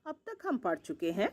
अब तक हम पढ़ चुके हैं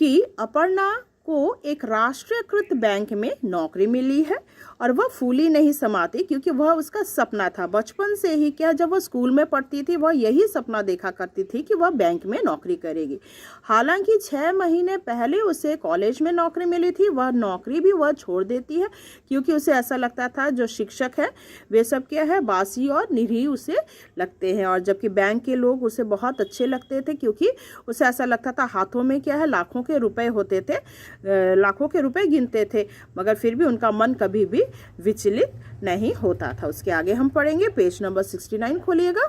कि अपर्णा को एक राष्ट्रीयकृत बैंक में नौकरी मिली है और वह फूली नहीं समाती क्योंकि वह उसका सपना था। बचपन से ही क्या, जब वह स्कूल में पढ़ती थी वह यही सपना देखा करती थी कि वह बैंक में नौकरी करेगी। हालांकि 6 महीने पहले उसे कॉलेज में नौकरी मिली थी, वह नौकरी भी वह छोड़ देती है क्योंकि उसे ऐसा लगता था जो शिक्षक है वे सब क्या है, बासी और निरीह उसे लगते हैं। और जबकि बैंक के लोग उसे बहुत अच्छे लगते थे क्योंकि उसे ऐसा लगता था हाथों में क्या है, लाखों के रुपए होते थे, लाखों के रुपए गिनते थे, मगर फिर भी उनका मन कभी भी विचलित नहीं होता था। उसके आगे हम पढ़ेंगे, पेज नंबर 69 खोलिएगा।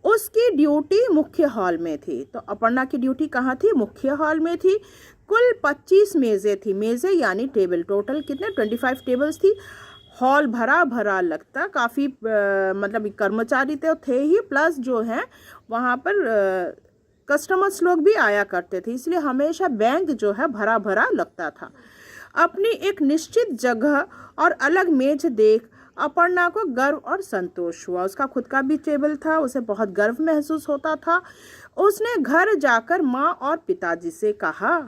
उसकी ड्यूटी मुख्य हॉल में थी। तो अपर्णा की ड्यूटी कहाँ थी? मुख्य हॉल में थी। कुल 25 मेज़ें थी। मेज़ें यानी टेबल, टोटल कितने? 25 टेबल्स थी। हॉल भरा भरा लगता, काफ़ी मतलब कर्मचारी तो थे ही, प्लस जो है वहाँ पर कस्टमर्स लोग भी आया करते थे, इसलिए हमेशा बैंक जो है भरा भरा लगता था। अपनी एक निश्चित जगह और अलग मेज देख अपर्णा को गर्व और संतोष हुआ। उसका खुद का भी टेबल था, उसे बहुत गर्व महसूस होता था। उसने घर जाकर माँ और पिताजी से कहा,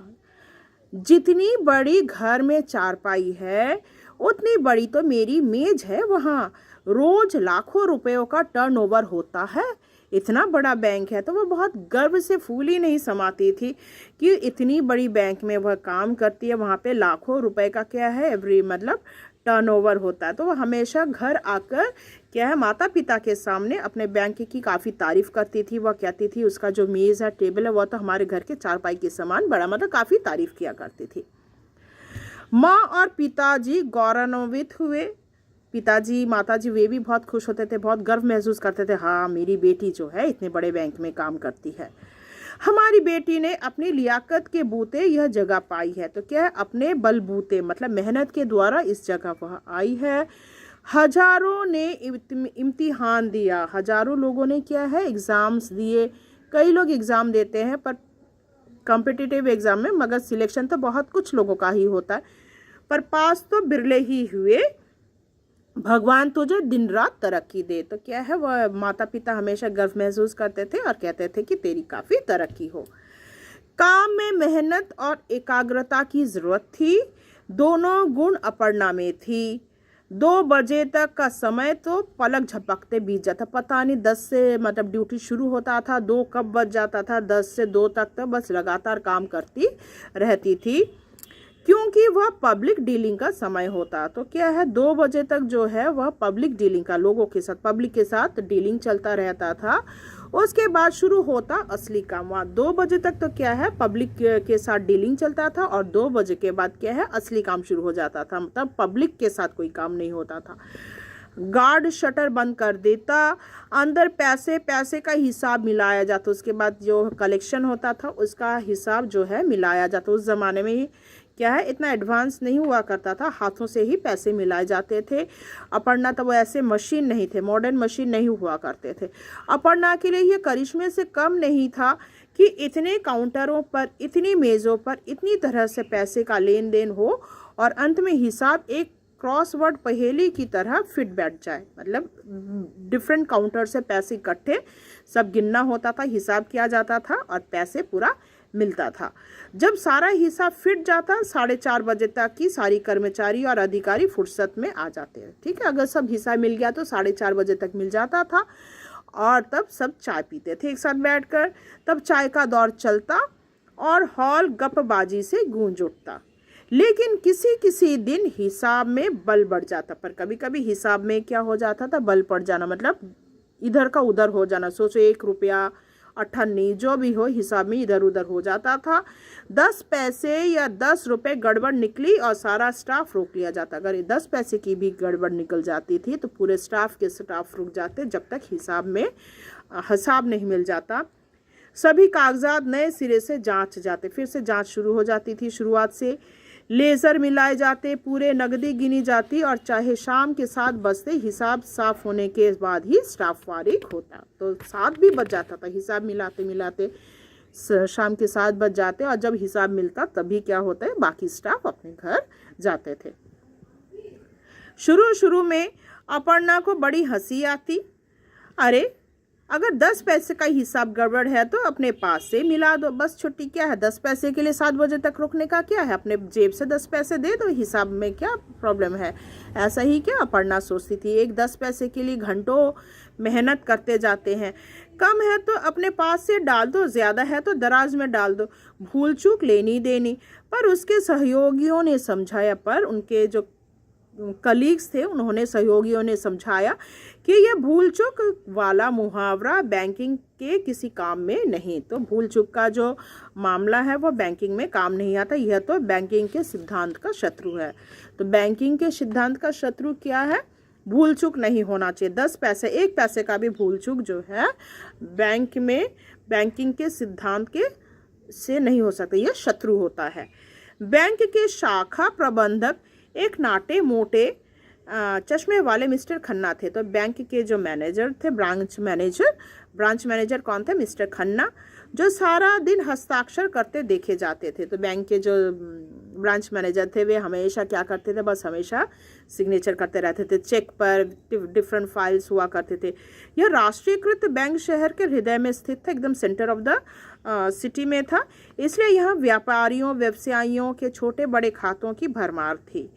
जितनी बड़ी घर में चारपाई है उतनी बड़ी तो मेरी मेज है। वहाँ रोज लाखों रुपयों का टर्नओवर होता है। इतना बड़ा बैंक है। तो वह बहुत गर्व से फूली नहीं समाती थी कि इतनी बड़ी बैंक में वह काम करती है, वहाँ पे लाखों रुपए का क्या है, एवरी मतलब टर्नओवर होता है। तो वह हमेशा घर आकर क्या है, माता पिता के सामने अपने बैंक की काफ़ी तारीफ करती थी। वह कहती थी उसका जो मेज़ है, टेबल है, वह तो हमारे घर के चारपाई के समान बड़ा, मतलब काफ़ी तारीफ किया करती थी। माँ और पिताजी गौरवान्वित हुए। पिताजी माताजी वे भी बहुत खुश होते थे, बहुत गर्व महसूस करते थे, हाँ मेरी बेटी जो है इतने बड़े बैंक में काम करती है। हमारी बेटी ने अपनी लियाकत के बूते यह जगह पाई है। तो क्या है, अपने बलबूते मतलब मेहनत के द्वारा इस जगह वह आई है। हजारों ने इम्तिहान दिया। हजारों लोगों ने क्या है, एग्ज़ाम्स दिए। कई लोग एग्ज़ाम देते हैं पर कॉम्पिटिटिव एग्ज़ाम में, मगर सिलेक्शन तो बहुत कुछ लोगों का ही होता है, पर पास तो बिरले ही हुए। भगवान तुझे दिन रात तरक्की दे। तो क्या है, वह माता पिता हमेशा गर्व महसूस करते थे और कहते थे कि तेरी काफ़ी तरक्की हो। काम में मेहनत और एकाग्रता की ज़रूरत थी। दोनों गुण अपर्णा में थी। 2 बजे तक का समय तो पलक झपकते बीत जाता, पता नहीं 10 से मतलब ड्यूटी शुरू होता था, 2 कब बज जाता था, 10 से 2 तक तो बस लगातार काम करती रहती थी क्योंकि वह पब्लिक डीलिंग का समय होता। तो क्या है, 2 बजे तक जो है वह पब्लिक डीलिंग का, लोगों के साथ, पब्लिक के साथ डीलिंग चलता रहता था। उसके बाद शुरू होता असली काम। वहाँ 2 बजे तक तो क्या है, पब्लिक के साथ डीलिंग चलता था और 2 बजे के बाद क्या है, असली काम शुरू हो जाता था, मतलब पब्लिक के साथ कोई काम नहीं होता था। गार्ड शटर बंद कर देता, अंदर पैसे का हिसाब मिलाया जाता, उसके बाद जो कलेक्शन होता था उसका हिसाब जो है मिलाया जाता। उस ज़माने में क्या है, इतना एडवांस नहीं हुआ करता था, हाथों से ही पैसे मिलाए जाते थे। अपर्णा तो वो ऐसे मशीन नहीं थे, मॉडर्न मशीन नहीं हुआ करते थे। अपर्णा के लिए ये करिश्मे से कम नहीं था कि इतने काउंटरों पर, इतनी मेज़ों पर इतनी तरह से पैसे का लेन देन हो और अंत में हिसाब एक क्रॉसवर्ड पहेली की तरह फिट बैठ जाए। मतलब डिफरेंट काउंटर से पैसे इकट्ठे सब गिनना होता था, हिसाब किया जाता था और पैसे पूरा मिलता था। जब सारा हिसाब फिट जाता, 4:30 बजे तक की सारी कर्मचारी और अधिकारी फुर्सत में आ जाते हैं। ठीक है, अगर सब हिसाब मिल गया तो 4:30 बजे तक मिल जाता था और तब सब चाय पीते थे एक साथ बैठकर। तब चाय का दौर चलता और हॉल गपबाजी से गूंज उठता। लेकिन किसी किसी दिन हिसाब में बल बढ़ जाता, पर कभी कभी हिसाब में क्या हो जाता था, बल पड़ जाना, मतलब इधर का उधर हो जाना। सोचो 1 रुपया, 98 जो भी हो, हिसाब में इधर उधर हो जाता था। 10 पैसे या 10 रुपए गड़बड़ निकली और सारा स्टाफ रोक लिया जाता। अगर 10 पैसे की भी गड़बड़ निकल जाती थी तो पूरे स्टाफ रुक जाते जब तक हिसाब नहीं मिल जाता। सभी कागजात नए सिरे से जांच जाते, फिर से जांच शुरू हो जाती थी। शुरुआत से लेज़र मिलाए जाते, पूरे नकदी गिनी जाती और चाहे शाम के 7 बजते, हिसाब साफ होने के बाद ही स्टाफ फारिग होता। तो 7 भी बज जाता था, हिसाब मिलाते मिलाते शाम के 7 बज जाते और जब हिसाब मिलता तभी क्या होता है, बाकी स्टाफ अपने घर जाते थे। शुरू में अपर्णा को बड़ी हंसी आती। अरे अगर 10 पैसे का हिसाब गड़बड़ है तो अपने पास से मिला दो, बस छुट्टी। क्या है, 10 पैसे के लिए 7 बजे तक रुकने का क्या है, अपने जेब से 10 पैसे दे दो, हिसाब में क्या प्रॉब्लम है। ऐसा ही क्या अपर्णा सोचती थी। एक 10 पैसे के लिए घंटों मेहनत करते जाते हैं। कम है तो अपने पास से डाल दो, ज़्यादा है तो दराज में डाल दो, भूल चूक लेनी देनी। पर उसके सहयोगियों ने समझाया, पर उनके जो कलीग्स थे उन्होंने, सहयोगियों ने समझाया कि यह भूल चूक वाला मुहावरा बैंकिंग के किसी काम में नहीं। तो भूल चूक का जो मामला है वो बैंकिंग में काम नहीं आता, यह तो बैंकिंग के सिद्धांत का शत्रु है। तो बैंकिंग के सिद्धांत का शत्रु क्या है, भूल चूक नहीं होना चाहिए। 10 पैसे, 1 पैसे का भी भूल चूक जो है बैंक में बैंकिंग के सिद्धांत के से नहीं हो सकता, यह शत्रु होता है। बैंक के शाखा प्रबंधक एक नाटे मोटे चश्मे वाले मिस्टर खन्ना थे। तो बैंक के जो मैनेजर थे, ब्रांच मैनेजर कौन थे, मिस्टर खन्ना, जो सारा दिन हस्ताक्षर करते देखे जाते थे। तो बैंक के जो ब्रांच मैनेजर थे वे हमेशा क्या करते थे, बस हमेशा सिग्नेचर करते रहते थे चेक पर, डिफरेंट फाइल्स हुआ करते थे। यह राष्ट्रीयकृत बैंक शहर के हृदय में स्थित था, एकदम सेंटर ऑफ द सिटी में था, इसलिए यहाँ व्यापारियों व्यवसायियों के छोटे बड़े खातों की भरमार थी।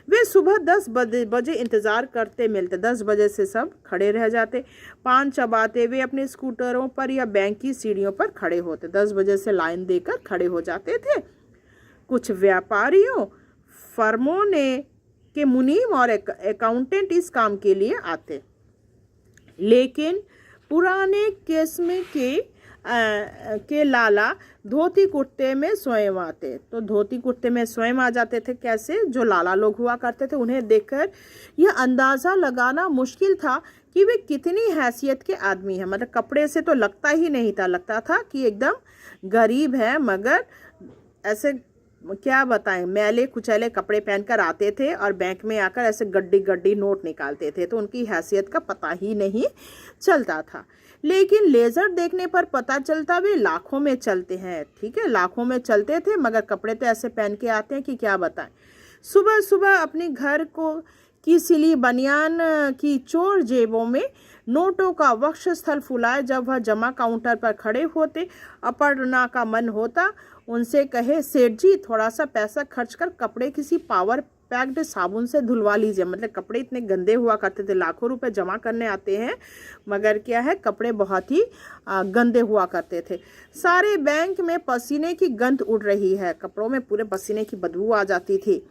वे सुबह 10 बजे इंतज़ार करते मिलते, 10 बजे से सब खड़े रह जाते। पान चबाते वे अपने स्कूटरों पर या बैंक की सीढ़ियों पर खड़े होते, 10 बजे से लाइन देकर खड़े हो जाते थे। कुछ व्यापारियों फर्मों ने के मुनीम और अकाउंटेंट इस काम के लिए आते, लेकिन पुराने किस्म के लाला धोती कुर्ते में स्वयं आते। तो धोती कुर्ते में स्वयं आ जाते थे। कैसे, जो लाला लोग हुआ करते थे उन्हें देखकर यह अंदाज़ा लगाना मुश्किल था कि वे कितनी हैसियत के आदमी हैं। मतलब कपड़े से तो लगता ही नहीं था, लगता था कि एकदम गरीब है, मगर ऐसे क्या बताएं, मैले कुचैले कपड़े पहनकर आते थे और बैंक में आकर ऐसे गड्डी गड्डी नोट निकालते थे। तो उनकी हैसियत का पता ही नहीं चलता था। लेकिन लेज़र देखने पर पता चलता वे लाखों में चलते हैं। ठीक है, लाखों में चलते थे, मगर कपड़े तो ऐसे पहन के आते हैं कि क्या बताएं। सुबह सुबह अपनी घर को की सिली बनियान की चोर जेबों में नोटों का वक्षस्थल फुलाए जब वह जमा काउंटर पर खड़े होते, अपर्णा का मन होता उनसे कहे, सेठ जी थोड़ा सा पैसा खर्च कर कपड़े किसी पावर पैक्ड साबुन से धुलवा लीजिए। मतलब कपड़े इतने गंदे हुआ करते थे, लाखों रुपए जमा करने आते हैं मगर क्या है, कपड़े बहुत ही गंदे हुआ करते थे। सारे बैंक में पसीने की गंध उड़ रही है, कपड़ों में पूरे पसीने की बदबू आ जाती थी।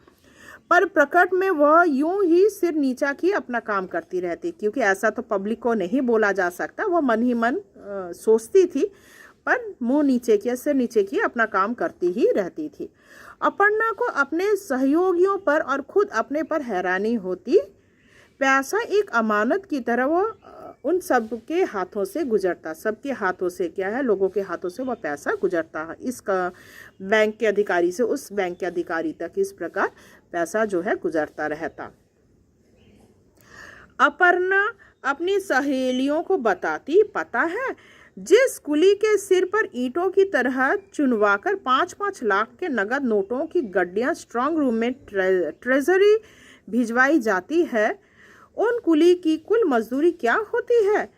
पर प्रकट में वह यूं ही सिर नीचा की अपना काम करती रहती, क्योंकि ऐसा तो पब्लिक को नहीं बोला जा सकता। वह मन ही मन सोचती थी, पर मुंह नीचे किया, सिर नीचे किया अपना काम करती ही रहती थी। अपर्णा को अपने सहयोगियों पर और खुद अपने पर हैरानी होती। पैसा एक अमानत की तरह वो उन सबके हाथों से गुजरता, सबके हाथों से क्या है, लोगों के हाथों से वह पैसा गुजरता है। इसका बैंक के अधिकारी से उस बैंक के अधिकारी तक इस प्रकार पैसा जो है गुजरता रहता। अपर्णा अपनी सहेलियों को बताती, पता है जिस कुली के सिर पर ईंटों की तरह चुनवाकर 5-5 लाख के नगद नोटों की गड्डियां स्ट्रांग रूम में ट्रेजरी भिजवाई जाती है, उन कुली की कुल मजदूरी क्या होती है,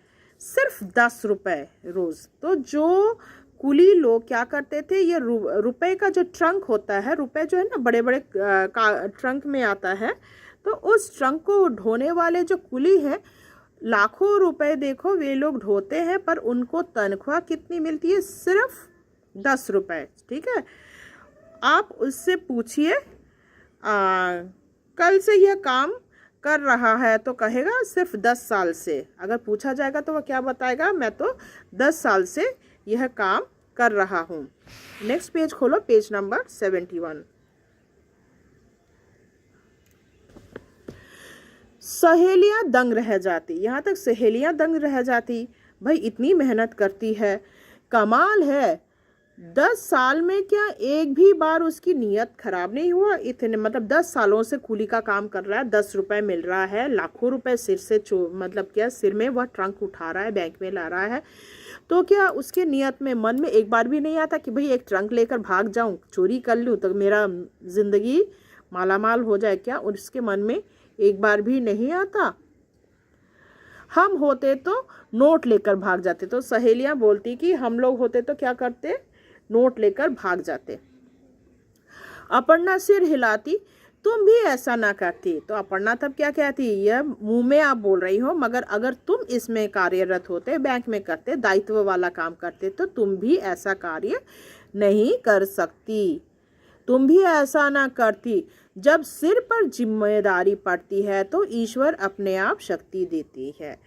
सिर्फ 10 रुपए रोज। तो जो कुली लोग क्या करते थे, ये रुपए का जो ट्रंक होता है, रुपए जो है ना बड़े बड़े ट्रंक में आता है, तो उस ट्रंक को ढोने वाले जो कुली हैं, लाखों रुपए देखो वे लोग ढोते हैं, पर उनको तनख्वाह कितनी मिलती है, सिर्फ 10 रुपए। ठीक है, आप उससे पूछिए कल से यह काम कर रहा है, तो कहेगा सिर्फ 10 साल से। अगर पूछा जाएगा तो वह क्या बताएगा, मैं तो 10 साल से यह काम कर रहा हूँ। नेक्स्ट पेज खोलो, पेज नंबर 71। सहेलियां दंग रह जाती, यहाँ तक सहेलियां दंग रह जाती। भाई इतनी मेहनत करती है, कमाल है, 10 साल में क्या एक भी बार उसकी नीयत खराब नहीं हुआ। इतने मतलब 10 सालों से कूली का काम कर रहा है, 10 रुपए मिल रहा है, लाखों रुपए सिर से मतलब क्या सिर में वह ट्रंक उठा रहा है, बैंक में ला रहा है, तो क्या उसके नियत में मन में एक बार भी नहीं आता कि भाई एक ट्रंक लेकर भाग जाऊं, चोरी कर लूं तो मेरा जिंदगी मालामाल हो जाए क्या, और उसके मन में एक बार भी नहीं आता। हम होते तो नोट लेकर भाग जाते। तो सहेलियां बोलती कि हम लोग होते तो क्या करते, नोट लेकर भाग जाते। अपर्णा सिर हिलाती, तुम भी ऐसा ना करती। तो अपर्णा तब क्या कहती, यह मुंह में आप बोल रही हो, मगर अगर तुम इसमें कार्यरत होते, बैंक में करते, दायित्व वाला काम करते, तो तुम भी ऐसा कार्य नहीं कर सकती, तुम भी ऐसा ना करती। जब सिर पर जिम्मेदारी पड़ती है तो ईश्वर अपने आप शक्ति देती है।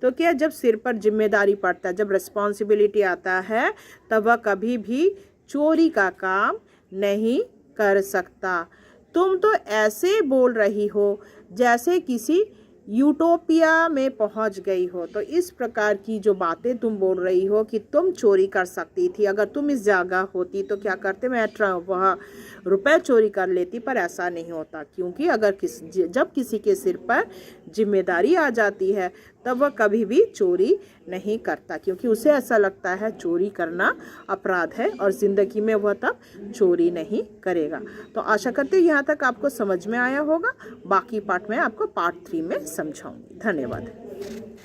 तो क्या, जब सिर पर जिम्मेदारी पड़ता है, जब रिस्पॉन्सिबिलिटी आता है, तब वह कभी भी चोरी का काम नहीं कर सकता। तुम तो ऐसे बोल रही हो जैसे किसी यूटोपिया में पहुंच गई हो। तो इस प्रकार की जो बातें तुम बोल रही हो कि तुम चोरी कर सकती थी, अगर तुम इस जगह होती तो क्या करते, मैं वह रुपए चोरी कर लेती। पर ऐसा नहीं होता, क्योंकि अगर जब किसी के सिर पर जिम्मेदारी आ जाती है तब वह कभी भी चोरी नहीं करता, क्योंकि उसे ऐसा लगता है चोरी करना अपराध है और ज़िंदगी में वह तब चोरी नहीं करेगा। तो आशा करते हैं यहाँ तक आपको समझ में आया होगा। बाकी पार्ट में आपको पार्ट 3 में समझाऊंगी। धन्यवाद।